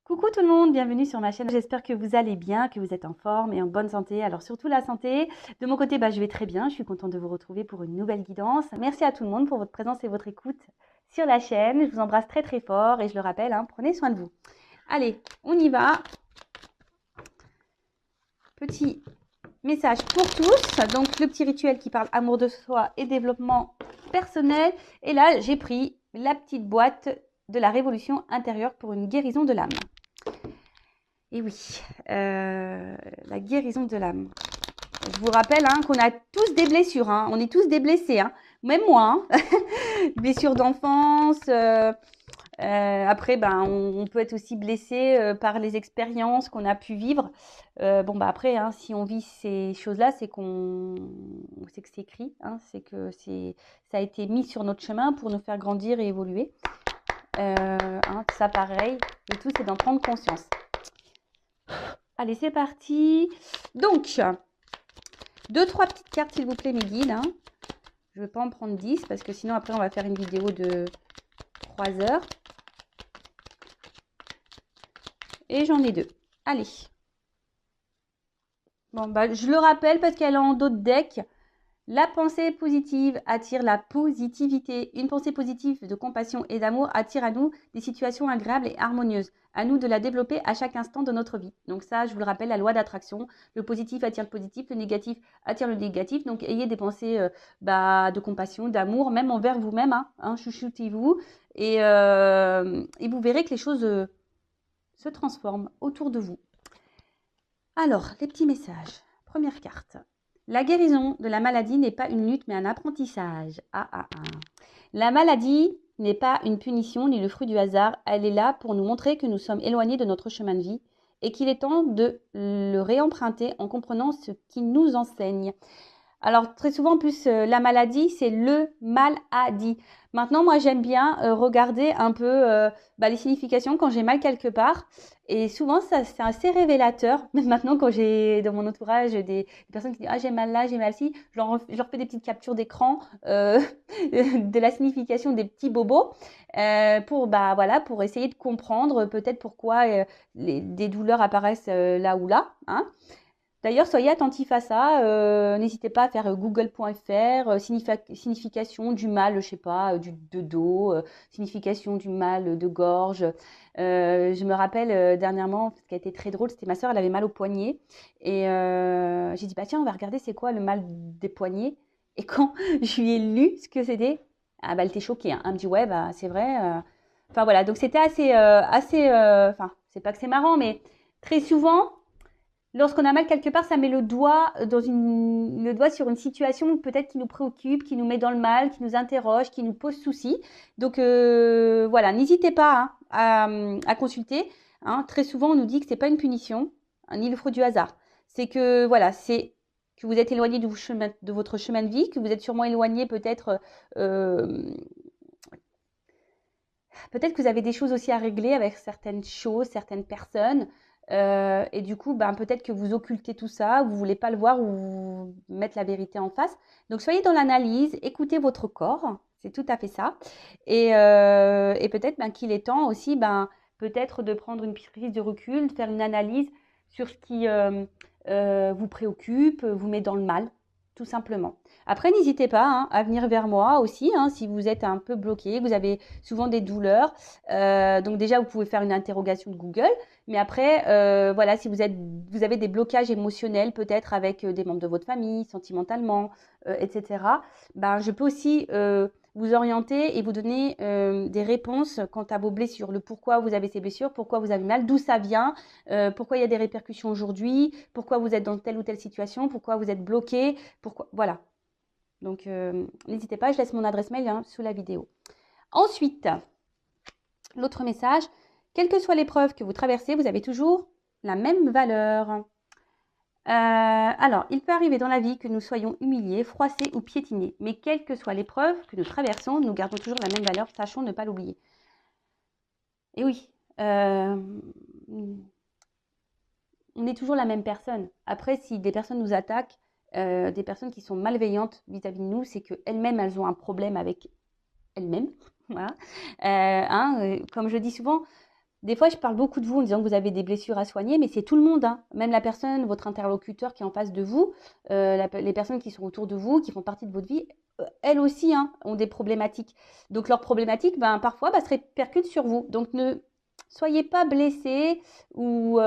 Coucou tout le monde, bienvenue sur ma chaîne. J'espère que vous allez bien, que vous êtes en forme et en bonne santé. Alors surtout la santé. De mon côté, je vais très bien. Je suis contente de vous retrouver pour une nouvelle guidance. Merci à tout le monde pour votre présence et votre écoute sur la chaîne. Je vous embrasse très très fort et je le rappelle, prenez soin de vous. Allez, on y va. Petit message pour tous. Donc le petit rituel qui parle amour de soi et développement personnel. Et là, j'ai pris la petite boîte de la révolution intérieure pour une guérison de l'âme. Et oui, la guérison de l'âme. Je vous rappelle qu'on a tous des blessures, on est tous des blessés, même moi. Blessures d'enfance, après on peut être aussi blessé par les expériences qu'on a pu vivre. Après, si on vit ces choses-là, c'est que c'est écrit, c'est que ça a été mis sur notre chemin pour nous faire grandir et évoluer. Tout ça pareil, le tout c'est d'en prendre conscience. Allez, c'est parti. Donc, 2-3 petites cartes, s'il vous plaît, mes guides. Je ne vais pas en prendre 10 parce que sinon, après, on va faire une vidéo de 3 heures. Et j'en ai 2. Allez. Bon, je le rappelle parce qu'elle est en dos de deck. La pensée positive attire la positivité. Une pensée positive de compassion et d'amour attire à nous des situations agréables et harmonieuses. À nous de la développer à chaque instant de notre vie. Donc ça, je vous le rappelle, la loi d'attraction. Le positif attire le positif, le négatif attire le négatif. Donc ayez des pensées de compassion, d'amour, même envers vous-même. Chouchoutez-vous. Et vous verrez que les choses se transforment autour de vous. Alors, les petits messages. Première carte. La guérison de la maladie n'est pas une lutte mais un apprentissage. La maladie n'est pas une punition ni le fruit du hasard. Elle est là pour nous montrer que nous sommes éloignés de notre chemin de vie et qu'il est temps de le réemprunter en comprenant ce qu'il nous enseigne. Alors très souvent en plus la maladie c'est le mal a dit. Maintenant moi j'aime bien regarder un peu les significations quand j'ai mal quelque part et souvent ça c'est assez révélateur. Même maintenant quand j'ai dans mon entourage des personnes qui disent j'ai mal là, j'ai mal ci, je leur fais des petites captures d'écran de la signification des petits bobos pour essayer de comprendre peut-être pourquoi des douleurs apparaissent là ou là. D'ailleurs, soyez attentifs à ça. N'hésitez pas à faire google.fr, signification du mal, je sais pas, de dos, signification du mal de gorge. Je me rappelle dernièrement, ce qui a été très drôle, c'était ma soeur, elle avait mal au poignet. Et j'ai dit, tiens, on va regarder c'est quoi le mal des poignets. Et quand je lui ai lu ce que c'était, elle était choquée. Elle me dit, ouais, c'est vrai. Enfin voilà, donc c'était c'est pas que c'est marrant, mais très souvent, lorsqu'on a mal quelque part, ça met le doigt sur une situation peut-être qui nous préoccupe, qui nous met dans le mal, qui nous interroge, qui nous pose souci. Donc voilà, n'hésitez pas à consulter. Très souvent, on nous dit que c'est pas une punition, ni le fruit du hasard. C'est que voilà, c'est que vous êtes éloigné de votre chemin de vie, que vous êtes sûrement éloigné peut-être que vous avez des choses aussi à régler avec certaines choses, certaines personnes. Et du coup, peut-être que vous occultez tout ça, vous voulez pas le voir ou vous mettre la vérité en face. Donc, soyez dans l'analyse, écoutez votre corps, c'est tout à fait ça. Et peut-être qu'il est temps aussi, peut-être de prendre une prise de recul, de faire une analyse sur ce qui vous préoccupe, vous met dans le mal, tout simplement. Après, n'hésitez pas à venir vers moi aussi, si vous êtes un peu bloqué, vous avez souvent des douleurs. Donc déjà, vous pouvez faire une interrogation de Google. Mais après, si vous avez des blocages émotionnels, peut-être avec des membres de votre famille, sentimentalement, etc., je peux aussi vous orienter et vous donner des réponses quant à vos blessures, le pourquoi vous avez ces blessures, pourquoi vous avez mal, d'où ça vient, pourquoi il y a des répercussions aujourd'hui, pourquoi vous êtes dans telle ou telle situation, pourquoi vous êtes bloqué, pourquoi, voilà. Donc, n'hésitez pas, je laisse mon adresse mail sous la vidéo. Ensuite, l'autre message, quelle que soit l'épreuve que vous traversez, vous avez toujours la même valeur. Alors, il peut arriver dans la vie que nous soyons humiliés, froissés ou piétinés. Mais quelle que soit l'épreuve que nous traversons, nous gardons toujours la même valeur, sachons ne pas l'oublier. Et oui, on est toujours la même personne. Après, si des personnes nous attaquent, des personnes qui sont malveillantes vis-à-vis de nous, c'est qu'elles-mêmes, elles ont un problème avec elles-mêmes. Voilà. Comme je dis souvent, Des fois, je parle beaucoup de vous en disant que vous avez des blessures à soigner, mais c'est tout le monde, hein. Même la personne, votre interlocuteur qui est en face de vous, les personnes qui sont autour de vous, qui font partie de votre vie, elles aussi, hein, ont des problématiques. Donc, leurs problématiques, ben, parfois, se répercutent sur vous. Donc, ne soyez pas blessés ou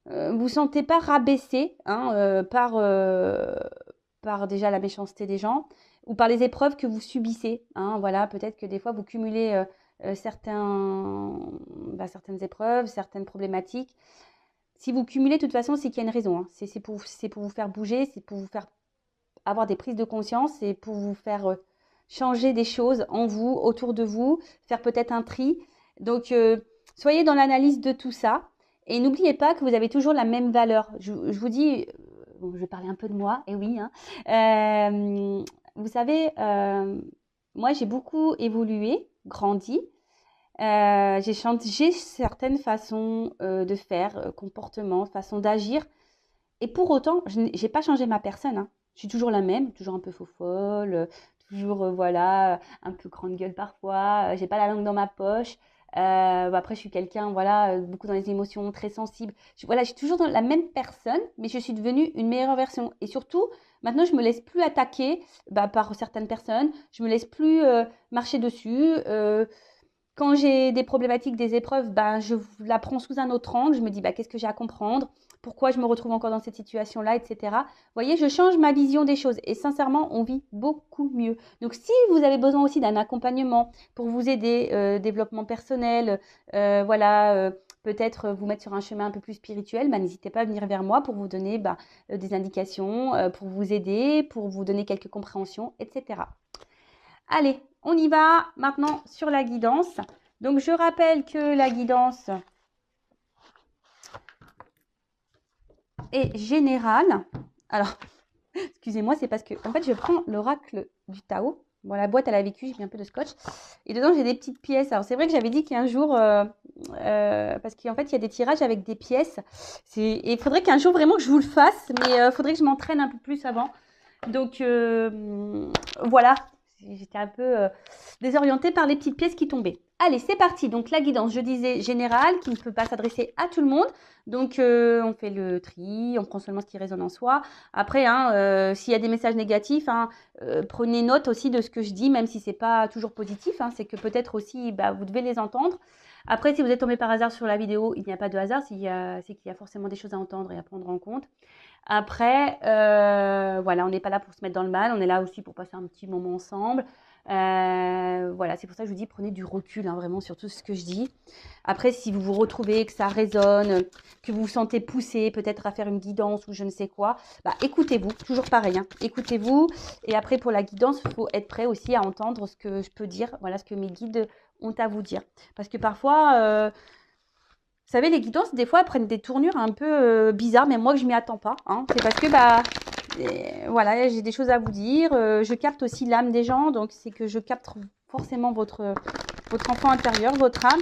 vous sentez pas rabaissé, hein, par déjà la méchanceté des gens ou par les épreuves que vous subissez, hein. Voilà, peut-être que des fois, vous cumulez certaines épreuves, certaines problématiques. Si vous cumulez, de toute façon, c'est qu'il y a une raison, hein. C'est pour vous faire bouger, c'est pour vous faire avoir des prises de conscience, c'est pour vous faire changer des choses en vous, autour de vous, faire peut-être un tri. Donc, soyez dans l'analyse de tout ça. Et n'oubliez pas que vous avez toujours la même valeur. Je vous dis, bon, je vais parler un peu de moi, et oui, hein. Vous savez, moi, j'ai beaucoup évolué, grandi. J'ai changé certaines façons de faire, comportements, façons d'agir. Et pour autant, je n'ai pas changé ma personne, hein. Je suis toujours la même, toujours un peu faux-folle, toujours, voilà, un peu grande gueule parfois, j'ai pas la langue dans ma poche. Après, je suis quelqu'un, voilà, beaucoup dans les émotions, très sensible. Voilà, je suis toujours dans la même personne, mais je suis devenue une meilleure version. Et surtout, maintenant, je me laisse plus attaquer par certaines personnes. Je me laisse plus marcher dessus. Quand j'ai des problématiques, des épreuves, je la prends sous un autre angle. Je me dis, qu'est-ce que j'ai à comprendre? Pourquoi je me retrouve encore dans cette situation-là, etc. Vous voyez, je change ma vision des choses. Et sincèrement, on vit beaucoup mieux. Donc, si vous avez besoin aussi d'un accompagnement pour vous aider, développement personnel, voilà, peut-être vous mettre sur un chemin un peu plus spirituel, n'hésitez pas à venir vers moi pour vous donner des indications, pour vous aider, pour vous donner quelques compréhensions, etc. Allez, on y va maintenant sur la guidance. Donc, je rappelle que la guidance est générale. Alors, excusez-moi, c'est parce que, en fait, je prends l'oracle du Tao. Bon, la boîte, elle a vécu, j'ai mis un peu de scotch. Et dedans, j'ai des petites pièces. Alors, c'est vrai que j'avais dit qu'un jour, parce qu'en fait, il y a des tirages avec des pièces. Et il faudrait qu'un jour, vraiment, que je vous le fasse. Mais il faudrait que je m'entraîne un peu plus avant. Donc, voilà. J'étais un peu désorientée par les petites pièces qui tombaient. Allez, c'est parti. Donc, la guidance, je disais générale, qui ne peut pas s'adresser à tout le monde. Donc, on fait le tri, on prend seulement ce qui résonne en soi. Après, hein, s'il y a des messages négatifs, hein, prenez note aussi de ce que je dis, même si ce n'est pas toujours positif. Hein, c'est que peut-être aussi, vous devez les entendre. Après, si vous êtes tombé par hasard sur la vidéo, il n'y a pas de hasard, c'est qu'il y a forcément des choses à entendre et à prendre en compte. Après, voilà, on n'est pas là pour se mettre dans le mal, on est là aussi pour passer un petit moment ensemble. Voilà, c'est pour ça que je vous dis, prenez du recul, hein, vraiment, sur tout ce que je dis. Après, si vous vous retrouvez, que ça résonne, que vous vous sentez poussé peut-être à faire une guidance ou je ne sais quoi, écoutez-vous, toujours pareil, hein, écoutez-vous. Et après, pour la guidance, il faut être prêt aussi à entendre ce que je peux dire, voilà, ce que mes guides ont à vous dire. Parce que parfois... vous savez, les guidances, des fois, elles prennent des tournures un peu bizarres, mais moi, je m'y attends pas, hein. C'est parce que, voilà, j'ai des choses à vous dire. Je capte aussi l'âme des gens, donc c'est que je capte forcément votre enfant intérieur, votre âme,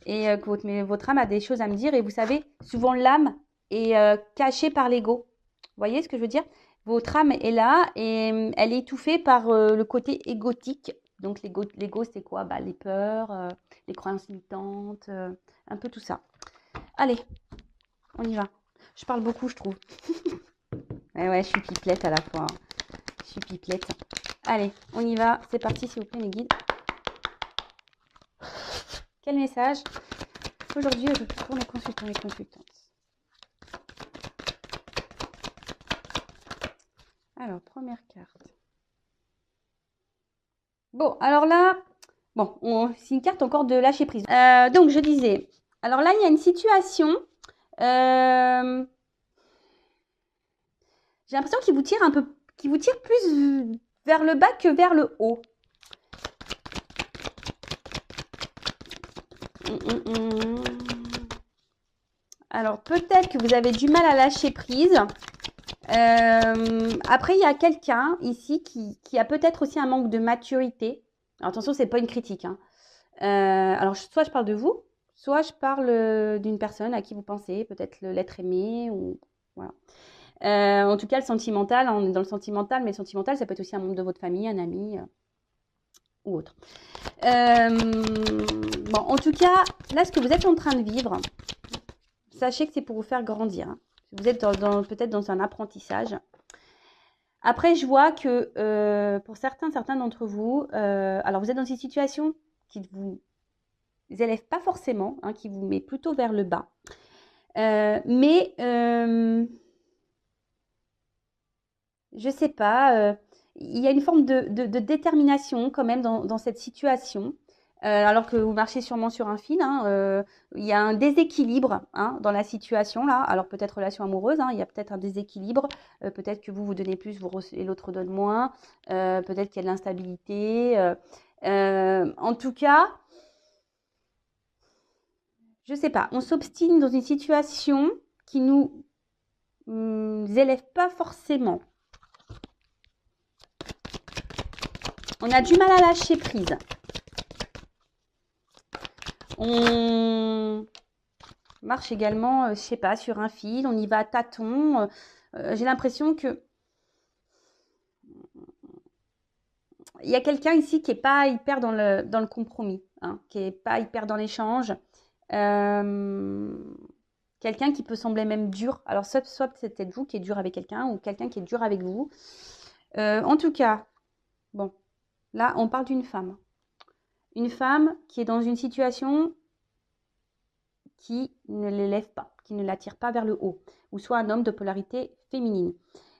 et que votre âme a des choses à me dire. Et vous savez, souvent, l'âme est cachée par l'ego. Vous voyez ce que je veux dire? Votre âme est là et elle est étouffée par le côté égotique. Donc, l'ego, c'est quoi? Les peurs, les croyances limitantes, un peu tout ça. Allez, on y va. Je parle beaucoup, je trouve. Ouais, je suis pipelette à la fois, hein. Je suis pipelette. Allez, on y va. C'est parti, s'il vous plaît, mes guides. Quel message aujourd'hui pour les consultants et consultantes? Alors, première carte. Bon, alors là, c'est une carte encore de lâcher prise. Donc, je disais, alors là, il y a une situation. J'ai l'impression qu'il vous tire plus vers le bas que vers le haut. Alors, peut-être que vous avez du mal à lâcher prise. Après, il y a quelqu'un ici qui a peut-être aussi un manque de maturité. Alors, attention, c'est pas une critique, hein. Alors, soit je parle de vous, soit je parle d'une personne à qui vous pensez, peut-être l'être aimé, ou voilà. En tout cas, le sentimental, on est dans le sentimental, mais le sentimental, ça peut être aussi un membre de votre famille, un ami. ou autre. Bon, en tout cas, là, ce que vous êtes en train de vivre, sachez que c'est pour vous faire grandir. Hein. Vous êtes peut-être dans un apprentissage. Après, je vois que pour certains d'entre vous, alors vous êtes dans une situation qui ne vous élève pas forcément, hein, qui vous met plutôt vers le bas. Mais je sais pas, il y a une forme de détermination quand même dans cette situation. Alors que vous marchez sûrement sur un fil, hein, il y a un déséquilibre hein, dans la situation là. Alors peut-être relation amoureuse, hein, il y a peut-être un déséquilibre. Peut-être que vous donnez plus et l'autre donne moins. Peut-être qu'il y a de l'instabilité. En tout cas, je sais pas. On s'obstine dans une situation qui nous élève pas forcément. On a du mal à lâcher prise. On marche également, je sais pas, sur un fil, on y va à tâtons. J'ai l'impression que il y a quelqu'un ici qui n'est pas hyper dans le compromis, hein, qui n'est pas hyper dans l'échange. Quelqu'un qui peut sembler même dur. Alors, soit c'est peut-être vous qui êtes dur avec quelqu'un ou quelqu'un qui est dur avec vous. En tout cas, bon, là, on parle d'une femme. Une femme qui est dans une situation qui ne l'élève pas, qui ne l'attire pas vers le haut, ou soit un homme de polarité féminine.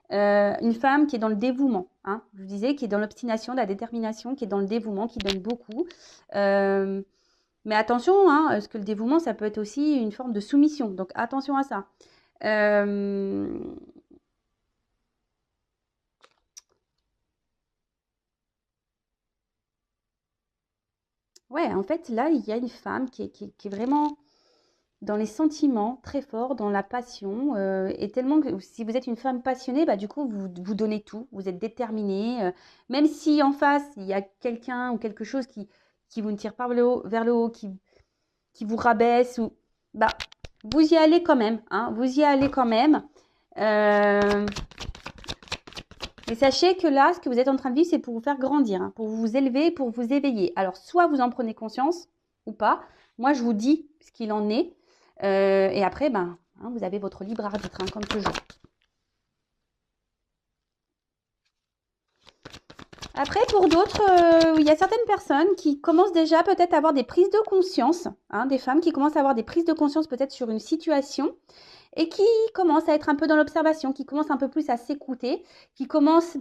Une femme qui est dans le dévouement, hein, je vous disais, qui est dans l'obstination, la détermination, qui est dans le dévouement, qui donne beaucoup. Mais attention, hein, parce que le dévouement, ça peut être aussi une forme de soumission. Donc attention à ça. Ouais, en fait, là, il y a une femme qui est vraiment dans les sentiments très forts, dans la passion, et tellement que si vous êtes une femme passionnée, bah, du coup, vous donnez tout, vous êtes déterminée, même si en face, il y a quelqu'un ou quelque chose qui vous ne tire pas vers le haut, qui vous rabaisse, ou, bah, vous y allez quand même, hein, vous y allez quand même. Mais sachez que là, ce que vous êtes en train de vivre, c'est pour vous faire grandir, hein, pour vous élever, pour vous éveiller. Alors, soit vous en prenez conscience ou pas. Moi, je vous dis ce qu'il en est. Et après, ben, hein, vous avez votre libre arbitre, hein, comme toujours. Après, pour d'autres, il y a certaines personnes qui commencent déjà peut-être à avoir des prises de conscience, hein, des femmes qui commencent à avoir des prises de conscience peut-être sur une situation et qui commencent à être un peu dans l'observation, qui commencent un peu plus à s'écouter, qui commencent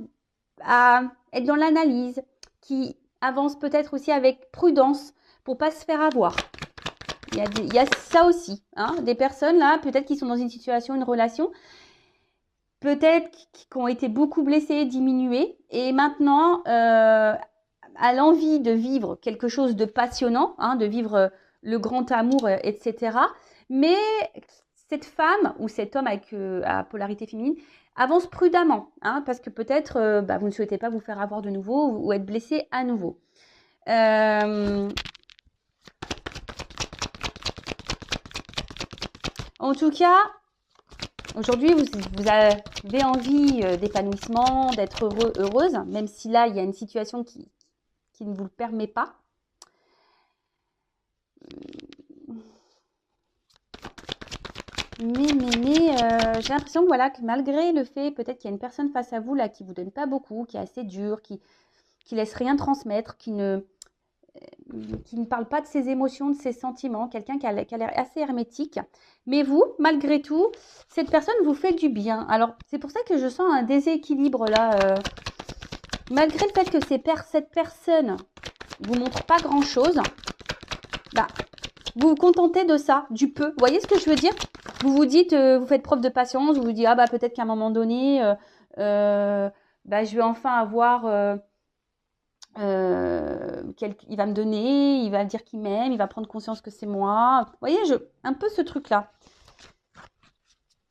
à être dans l'analyse, qui avancent peut-être aussi avec prudence pour pas se faire avoir. Il y a ça aussi, hein, des personnes là, peut-être qui sont dans une situation, une relation, peut-être qui ont été beaucoup blessées, diminuées, et maintenant à l'envie de vivre quelque chose de passionnant, hein, de vivre le grand amour, etc. Mais cette femme ou cet homme avec à polarité féminine avance prudemment, hein, parce que peut-être vous ne souhaitez pas vous faire avoir de nouveau ou être blessé à nouveau. En tout cas, aujourd'hui, vous avez envie d'épanouissement, d'être heureuse, même si là, il y a une situation qui ne vous le permet pas. Mais j'ai l'impression que, voilà, que malgré le fait peut-être qu'il y a une personne face à vous là qui ne vous donne pas beaucoup, qui est assez dure, qui laisse rien transmettre, qui ne parle pas de ses émotions, de ses sentiments, quelqu'un qui a l'air assez hermétique. Mais vous, malgré tout, cette personne vous fait du bien. Alors, c'est pour ça que je sens un déséquilibre là. Malgré le fait que cette personne vous montre pas grand-chose, bah, vous vous contentez de ça, du peu. Vous voyez ce que je veux dire? Vous vous dites, vous faites preuve de patience, vous vous dites, ah bah peut-être qu'à un moment donné, je vais enfin avoir... il va me donner, il va dire qu'il m'aime, il va prendre conscience que c'est moi. Vous voyez, un peu ce truc-là.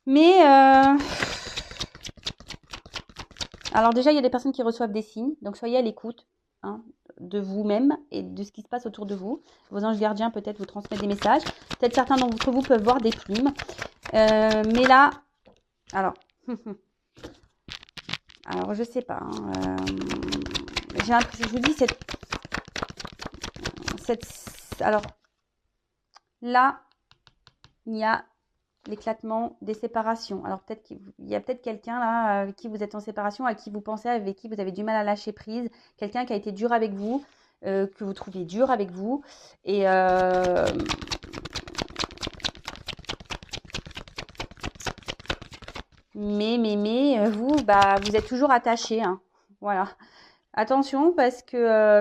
Mais, alors déjà, il y a des personnes qui reçoivent des signes, donc soyez à l'écoute, hein, de vous-même et de ce qui se passe autour de vous. Vos anges gardiens peut-être vous transmettent des messages. Peut-être certains d'entre vous peuvent voir des plumes. Mais là, alors, alors je sais pas. J'ai l'impression, je vous dis, Alors, là, il y a l'éclatement des séparations. Alors, peut-être qu'il y a peut-être quelqu'un là avec qui vous êtes en séparation, à qui vous pensez, avec qui vous avez du mal à lâcher prise. Quelqu'un qui a été dur avec vous, que vous trouviez dur avec vous. Et mais vous, bah, vous êtes toujours attaché, hein. Voilà. Attention parce que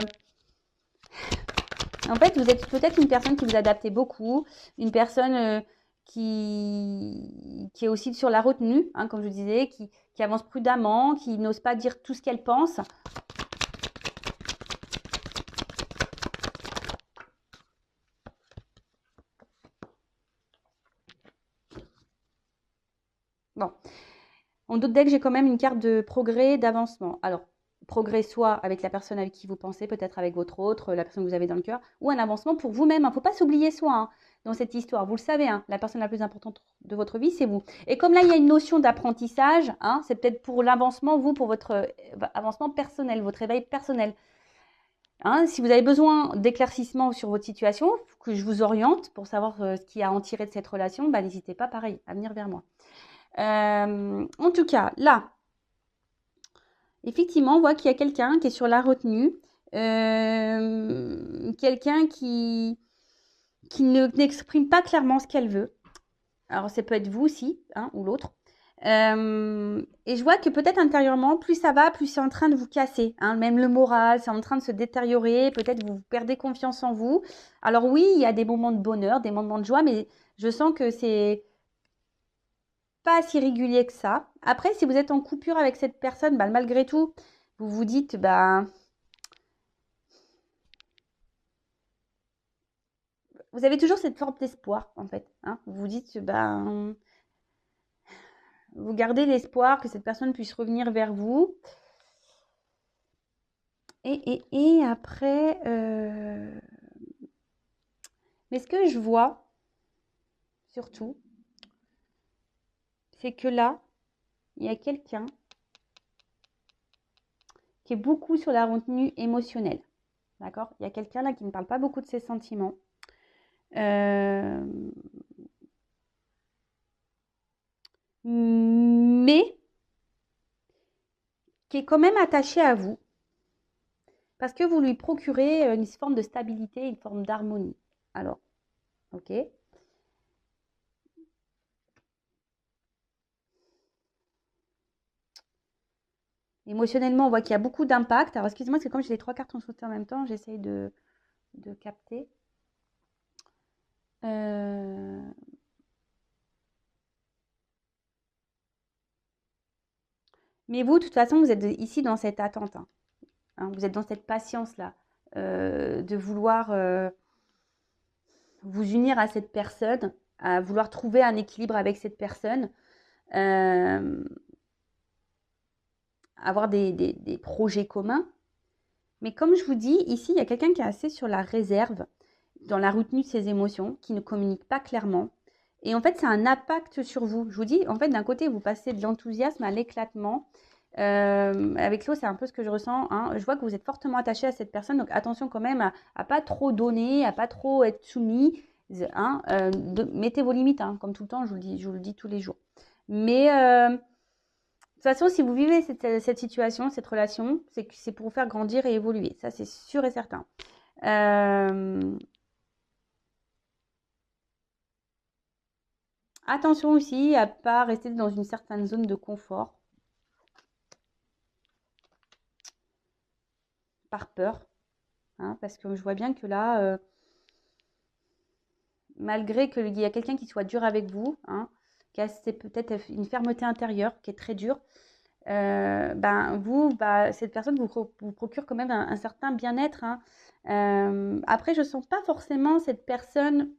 en fait, vous êtes peut-être une personne qui vous adaptez beaucoup, une personne qui est aussi sur la retenue, hein, comme je vous disais, qui avance prudemment, qui n'ose pas dire tout ce qu'elle pense. Bon, en d'autres decks, j'ai quand même une carte de progrès, d'avancement. Alors, progrès soit avec la personne avec qui vous pensez, peut-être avec votre autre, la personne que vous avez dans le cœur, ou un avancement pour vous-même. Il ne faut pas s'oublier soi, hein, dans cette histoire. Vous le savez, hein, la personne la plus importante de votre vie, c'est vous. Et comme là, il y a une notion d'apprentissage, hein, c'est peut-être pour l'avancement, vous, pour votre avancement personnel, votre éveil personnel. Hein, si vous avez besoin d'éclaircissement sur votre situation, que je vous oriente pour savoir ce qu'il y a à en tirer de cette relation, bah, n'hésitez pas, pareil, à venir vers moi. En tout cas, là, effectivement, on voit qu'il y a quelqu'un qui est sur la retenue, quelqu'un qui n'exprime pas clairement ce qu'elle veut. Alors, ça peut être vous aussi, hein, ou l'autre. Et je vois que peut-être intérieurement, plus ça va, plus c'est en train de vous casser. Hein, même le moral, c'est en train de se détériorer. Peut-être vous perdez confiance en vous. Alors oui, il y a des moments de bonheur, des moments de joie, mais je sens que c'est pas si régulier que ça. Après, si vous êtes en coupure avec cette personne, bah, malgré tout, vous vous dites, bah, vous avez toujours cette forme d'espoir, en fait. Hein. Vous vous dites, bah, vous gardez l'espoir que cette personne puisse revenir vers vous. Et après, mais ce que je vois, surtout, c'est que là, il y a quelqu'un qui est beaucoup sur la retenue émotionnelle. D'accord? Il y a quelqu'un là qui ne parle pas beaucoup de ses sentiments. Mais qui est quand même attaché à vous. Parce que vous lui procurez une forme de stabilité, une forme d'harmonie. Alors, ok. Émotionnellement, on voit qu'il y a beaucoup d'impact. Alors, excusez-moi, c'est comme j'ai les trois cartes en sauté en même temps, j'essaye de capter. Mais vous, de toute façon, vous êtes ici dans cette attente. Hein. Vous êtes dans cette patience-là de vouloir vous unir à cette personne, à vouloir trouver un équilibre avec cette personne, avoir des projets communs. Mais comme je vous dis, ici, il y a quelqu'un qui est assez sur la réserve, dans la retenue de ses émotions, qui ne communique pas clairement. Et en fait, c'est un impact sur vous. Je vous dis, en fait, d'un côté, vous passez de l'enthousiasme à l'éclatement. Avec l'eau, c'est un peu ce que je ressens. Hein. Je vois que vous êtes fortement attaché à cette personne, donc attention quand même à pas trop donner, à pas trop être soumis. Hein. Mettez vos limites, hein, comme tout le temps, je vous le dis tous les jours. Mais de toute façon, si vous vivez cette situation, cette relation, c'est pour vous faire grandir et évoluer. Ça, c'est sûr et certain. Attention aussi à ne pas rester dans une certaine zone de confort. Par peur. Hein, parce que je vois bien que là, malgré qu'il y a quelqu'un qui soit dur avec vous, hein, qui a peut-être une fermeté intérieure qui est très dure, cette personne vous procure quand même un certain bien-être. Hein. Après, je ne sens pas forcément cette personne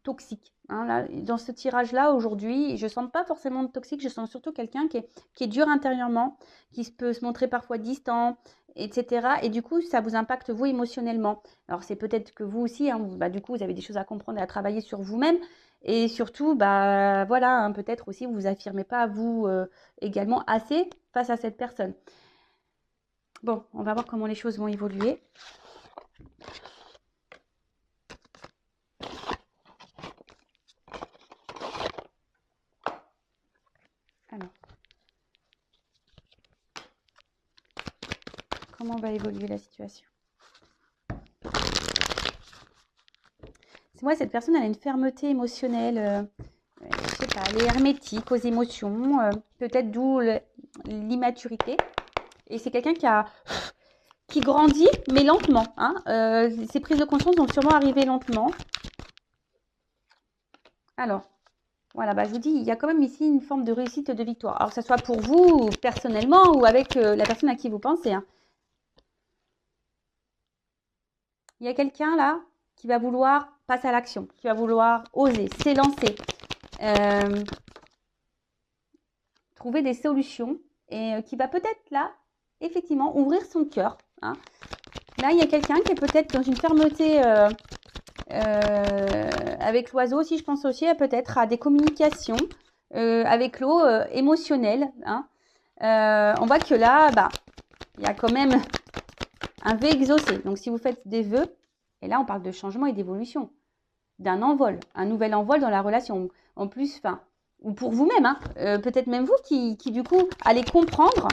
toxique. Hein, là, dans ce tirage-là, aujourd'hui, je ne sens pas forcément de toxique, je sens surtout quelqu'un qui est dur intérieurement, qui peut se montrer parfois distant, etc. Et du coup, ça vous impacte vous émotionnellement. Alors, c'est peut-être que vous aussi, hein, du coup, vous avez des choses à comprendre et à travailler sur vous-même. Et surtout, voilà, hein, peut-être aussi, vous ne vous affirmez pas vous également assez face à cette personne. Bon, on va voir comment les choses vont évoluer. comment va évoluer la situation. Moi, cette personne, elle a une fermeté émotionnelle. Je sais pas, elle est hermétique aux émotions. Peut-être d'où l'immaturité. Et c'est quelqu'un qui grandit, mais lentement. Hein. Ses prises de conscience vont sûrement arriver lentement. Alors, voilà, bah, je vous dis, il y a quand même ici une forme de réussite, de victoire. Alors, que ce soit pour vous, personnellement, ou avec la personne à qui vous pensez. Hein. Il y a quelqu'un là qui va vouloir passer à l'action, qui va vouloir oser, s'élancer, trouver des solutions et qui va peut-être là, effectivement, ouvrir son cœur. Hein. Là, il y a quelqu'un qui est peut-être dans une fermeté avec l'oiseau aussi, je pense aussi peut-être à des communications avec l'eau émotionnelle. Hein. On voit que là, bah, il y a quand même un vœu exaucé. Donc, si vous faites des vœux, et là, on parle de changement et d'évolution, d'un envol, un nouvel envol dans la relation. En plus, enfin, ou pour vous-même, hein, peut-être même vous qui, du coup, allez comprendre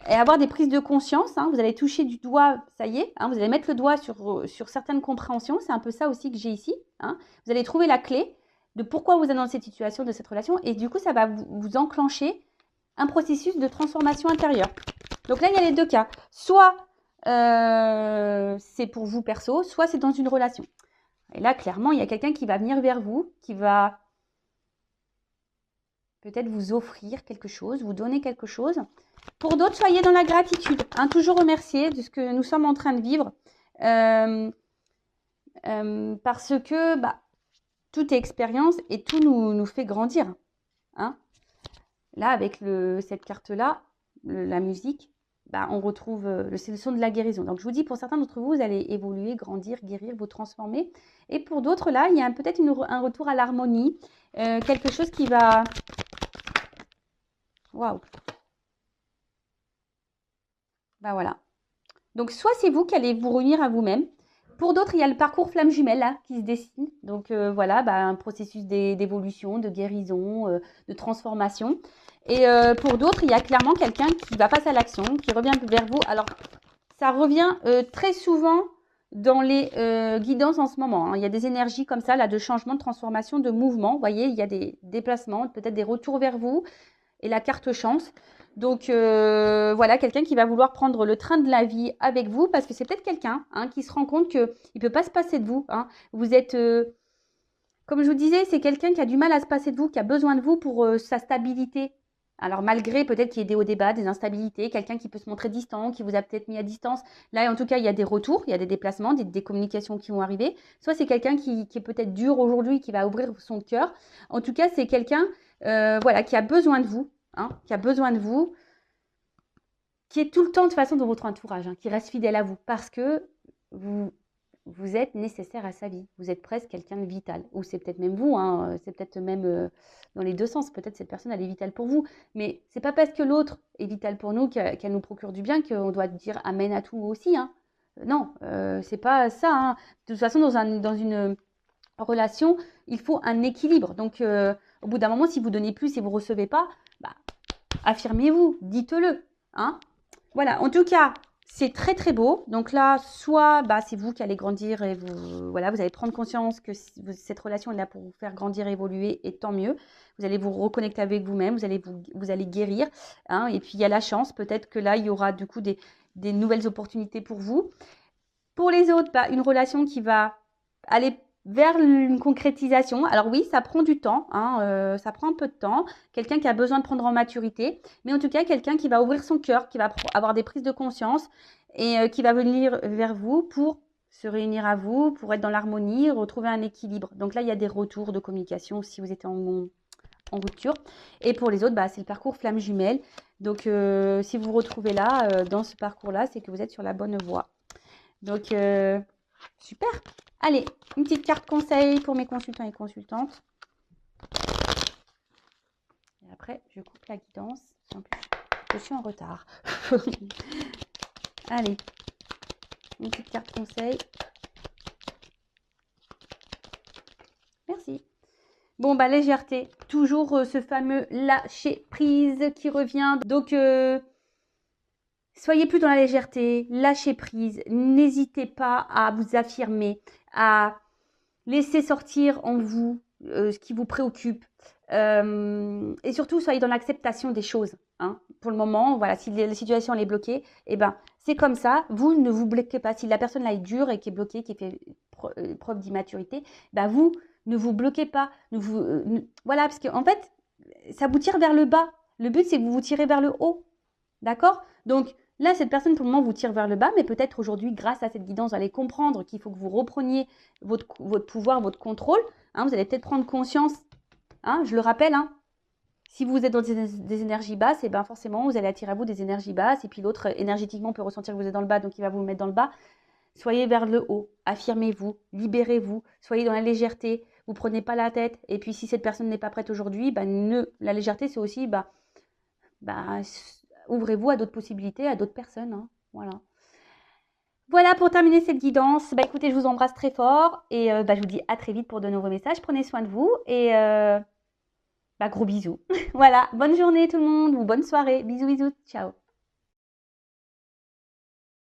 et avoir des prises de conscience. Hein, vous allez toucher du doigt, ça y est, hein, vous allez mettre le doigt sur certaines compréhensions. C'est un peu ça aussi que j'ai ici. Hein. Vous allez trouver la clé de pourquoi vous êtes dans cette situation, de cette relation. Et du coup, ça va vous enclencher un processus de transformation intérieure. Donc là, il y a les deux cas. Soit c'est pour vous perso, soit c'est dans une relation. Et là, clairement, il y a quelqu'un qui va venir vers vous, qui va peut-être vous offrir quelque chose, vous donner quelque chose. Pour d'autres, soyez dans la gratitude. Hein, toujours remercier de ce que nous sommes en train de vivre. Parce que bah, tout est expérience et tout nous fait grandir. Hein. Là, avec cette carte-là, la musique, bah, on retrouve le son de la guérison. Donc, je vous dis, pour certains d'entre vous, vous allez évoluer, grandir, guérir, vous transformer. Et pour d'autres, là, il y a peut-être un retour à l'harmonie, quelque chose qui va... Waouh! Ben voilà. Donc, soit c'est vous qui allez vous réunir à vous-même. Pour d'autres, il y a le parcours flamme jumelle là, qui se dessine. Donc, voilà, bah, un processus d'évolution, de guérison, de transformation. Et pour d'autres, il y a clairement quelqu'un qui va passer à l'action, qui revient vers vous. Alors, ça revient très souvent dans les guidances en ce moment. Hein. Il y a des énergies comme ça, là, de changement, de transformation, de mouvement. Vous voyez, il y a des déplacements, peut-être des retours vers vous et la carte chance. Donc, voilà, quelqu'un qui va vouloir prendre le train de la vie avec vous parce que c'est peut-être quelqu'un hein, qui se rend compte qu'il ne peut pas se passer de vous. Hein. Vous êtes... comme je vous disais, c'est quelqu'un qui a du mal à se passer de vous, qui a besoin de vous pour sa stabilité. Alors, malgré peut-être qu'il y ait des hauts débats, des instabilités, quelqu'un qui peut se montrer distant, qui vous a peut-être mis à distance. Là, en tout cas, il y a des retours, il y a des déplacements, des communications qui vont arriver. Soit c'est quelqu'un qui est peut-être dur aujourd'hui, qui va ouvrir son cœur. En tout cas, c'est quelqu'un voilà, qui a besoin de vous, hein, qui a besoin de vous, qui est tout le temps de toute façon dans votre entourage, hein, qui reste fidèle à vous parce que vous êtes nécessaire à sa vie. Vous êtes presque quelqu'un de vital. Ou c'est peut-être même vous, hein, c'est peut-être même dans les deux sens. Peut-être cette personne, elle est vitale pour vous. Mais c'est pas parce que l'autre est vital pour nous qu'elle nous procure du bien qu'on doit dire amen à tout aussi. Hein. Non, c'est pas ça. Hein. De toute façon, dans une relation, il faut un équilibre. Donc, au bout d'un moment, si vous donnez plus et vous recevez pas, bah, affirmez-vous, dites-le. Hein. Voilà, en tout cas, c'est très très beau. Donc là, soit bah, c'est vous qui allez grandir et voilà, vous allez prendre conscience que cette relation est là pour vous faire grandir, évoluer et tant mieux. Vous allez vous reconnecter avec vous-même, vous allez guérir. Hein, et puis il y a la chance, peut-être que là, il y aura du coup des nouvelles opportunités pour vous. Pour les autres, bah, une relation qui va aller vers une concrétisation. Alors oui, ça prend du temps, hein, ça prend un peu de temps. Quelqu'un qui a besoin de prendre en maturité, mais en tout cas, quelqu'un qui va ouvrir son cœur, qui va avoir des prises de conscience et qui va venir vers vous pour se réunir à vous, pour être dans l'harmonie, retrouver un équilibre. Donc là, il y a des retours de communication si vous êtes en rupture. Et pour les autres, bah, c'est le parcours flamme jumelle. Donc, si vous vous retrouvez là, dans ce parcours-là, c'est que vous êtes sur la bonne voie. Donc, super. Allez, une petite carte conseil pour mes consultants et consultantes. Et après, je coupe la guidance. En plus, je suis en retard. Allez, une petite carte conseil. Merci. Bon, bah, légèreté. Toujours ce fameux lâcher prise qui revient. Donc, Soyez plus dans la légèreté, lâchez prise, n'hésitez pas à vous affirmer, à laisser sortir en vous ce qui vous préoccupe. Et surtout, soyez dans l'acceptation des choses. Hein. Pour le moment, voilà, si la situation elle est bloquée, eh ben, c'est comme ça. Vous ne vous bloquez pas. Si la personne là est dure et qui est bloquée, qui fait preuve d'immaturité, ben vous ne vous bloquez pas. Voilà, parce qu'en fait, ça vous tire vers le bas. Le but, c'est que vous vous tirez vers le haut. D'accord? Donc, là, cette personne, pour le moment, vous tire vers le bas, mais peut-être aujourd'hui, grâce à cette guidance, vous allez comprendre qu'il faut que vous repreniez votre pouvoir, votre contrôle. Hein, vous allez peut-être prendre conscience, hein, je le rappelle, hein, si vous êtes dans des énergies basses, et ben forcément, vous allez attirer à vous des énergies basses, et puis l'autre, énergétiquement, peut ressentir que vous êtes dans le bas, donc il va vous mettre dans le bas. Soyez vers le haut, affirmez-vous, libérez-vous, soyez dans la légèreté, vous prenez pas la tête, et puis si cette personne n'est pas prête aujourd'hui, la légèreté, c'est aussi, ouvrez-vous à d'autres possibilités, à d'autres personnes. Hein. Voilà. Voilà pour terminer cette guidance. Écoutez, je vous embrasse très fort et je vous dis à très vite pour de nouveaux messages. Prenez soin de vous et gros bisous. Voilà, bonne journée tout le monde ou bonne soirée. Bisous, bisous. Ciao.